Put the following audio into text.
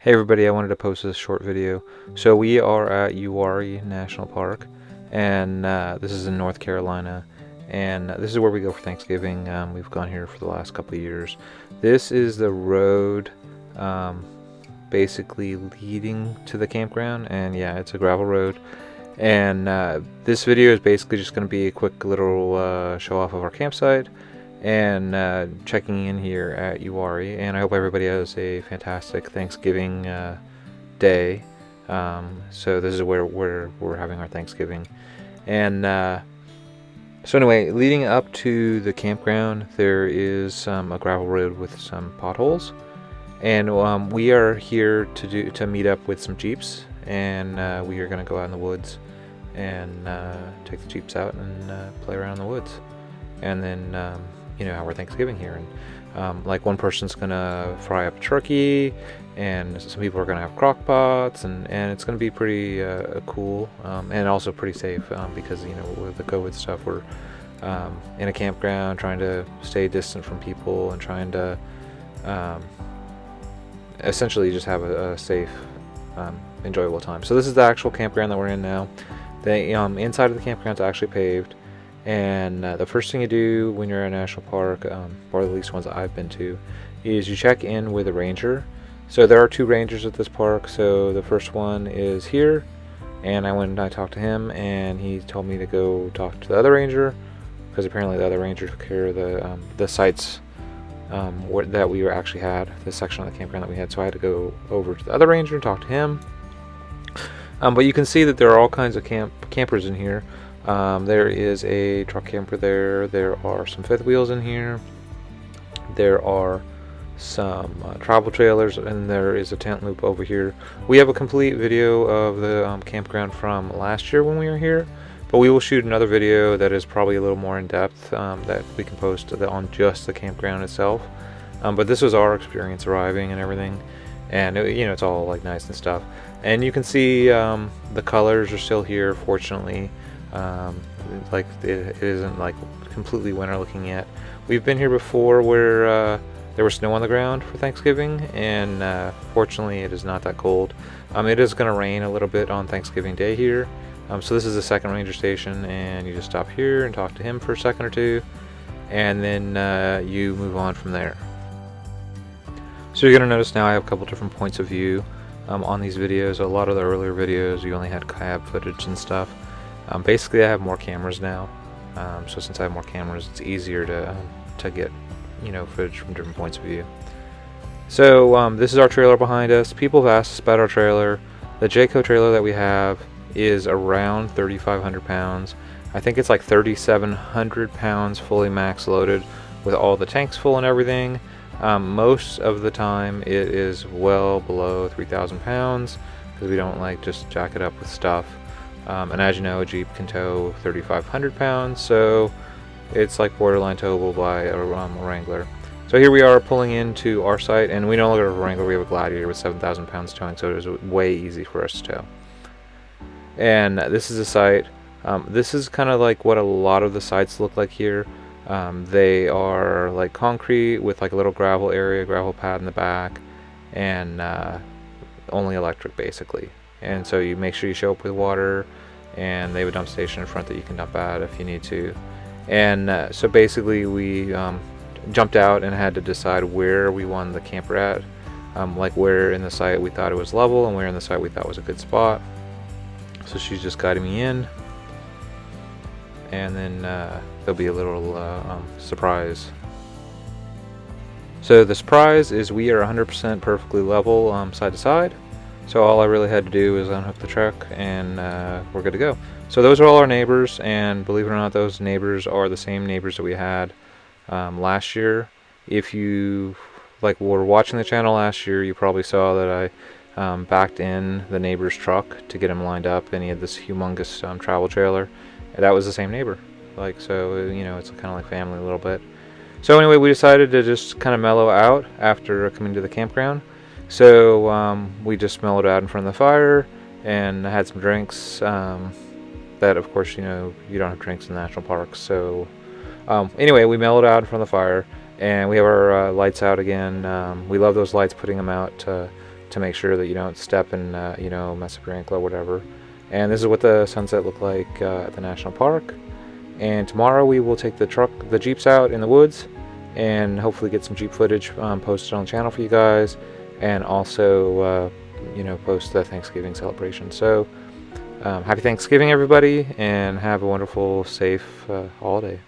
Hey everybody, I wanted to post this short video. So we are at Uwharrie National Park, and this is in North Carolina, and this is where we go for Thanksgiving. We've gone here for the last couple of years. This is the road basically leading to the campground, and yeah, it's a gravel road. And this video is basically just going to be a quick little show off of our campsite and checking in here at Uwharrie, and I hope everybody has a fantastic Thanksgiving day. So this is where we're having our Thanksgiving, and so anyway, leading up to the campground, there is a gravel road with some potholes, and we are here to meet up with some Jeeps, and we are going to go out in the woods and take the Jeeps out and play around in the woods, and then have our Thanksgiving here. And like one person's gonna fry up a turkey, and some people are gonna have crock pots, and it's gonna be pretty cool, and also pretty safe, because with the COVID stuff, we're in a campground trying to stay distant from people and trying to essentially just have a safe, enjoyable time. So this is the actual campground that we're in now. The inside of the campground is actually paved. And the first thing you do when you're at a national park, or at least ones that I've been to, is you check in with a ranger. So there are two rangers at this park. So the first one is here, and I went and I talked to him, and he told me to go talk to the other ranger, because apparently the other ranger took care of the sites that we actually had, the section of the campground that we had. So I had to go over to the other ranger and talk to him. But you can see that there are all kinds of campers in here. There is a truck camper there. There are some fifth wheels in here. There are some travel trailers, and there is a tent loop over here. We have a complete video of the campground from last year when we were here, but we will shoot another video that is probably a little more in depth, that we can post on just the campground itself. But this was our experience arriving and everything, and it's all like nice and stuff. And you can see the colors are still here, fortunately. Like it isn't like completely winter looking yet. We've been here before where there was snow on the ground for Thanksgiving, and fortunately it is not that cold. It is going to rain a little bit on Thanksgiving Day here. So this is the second ranger station, and you just stop here and talk to him for a second or two, and then you move on from there. So you're going to notice now I have a couple different points of view on these videos. A lot of the earlier videos you only had cab footage and stuff. Basically I have more cameras now, so since I have more cameras, it's easier to get footage from different points of view. So this is our trailer behind us. People have asked us about our trailer. The Jayco trailer that we have is around 3,500 pounds. I think it's like 3,700 pounds fully max loaded with all the tanks full and everything. Most of the time it is well below 3,000 pounds because we don't like just jack it up with stuff. And as you know, a Jeep can tow 3,500 pounds, so it's like borderline towable by a Wrangler. So here we are pulling into our site, and we no longer have a Wrangler, we have a Gladiator with 7,000 pounds towing, so it is way easy for us to tow. And this is the site. This is kind of like what a lot of the sites look like here. They are like concrete with like a little gravel area, gravel pad in the back, and only electric basically. And so you make sure you show up with water, and they have a dump station in front that you can dump at if you need to. And so basically we jumped out and had to decide where we wanted the camper at, like where in the site we thought it was level and where in the site we thought was a good spot. So she's just guiding me in, and then there'll be a little surprise. So the surprise is we are 100% perfectly level side to side. So all I really had to do is unhook the truck, and we're good to go. So those are all our neighbors, and believe it or not, those neighbors are the same neighbors that we had last year. If you were watching the channel last year, you probably saw that I backed in the neighbor's truck to get him lined up, and he had this humongous travel trailer. And that was the same neighbor. So it's kind of like family a little bit. So anyway, we decided to just kind of mellow out after coming to the campground. So we just mellowed out in front of the fire and had some drinks. That of course you don't have drinks in national parks. So anyway, we mellowed out in front of the fire, and we have our lights out again. We love those lights, putting them out to to make sure that you don't step and you know, mess up your ankle or whatever. And this is what the sunset looked like at the national park. And tomorrow we will take the Jeeps out in the woods and hopefully get some Jeep footage posted on the channel for you guys, and also you know, post the Thanksgiving celebration. So happy Thanksgiving, everybody, and have a wonderful, safe holiday.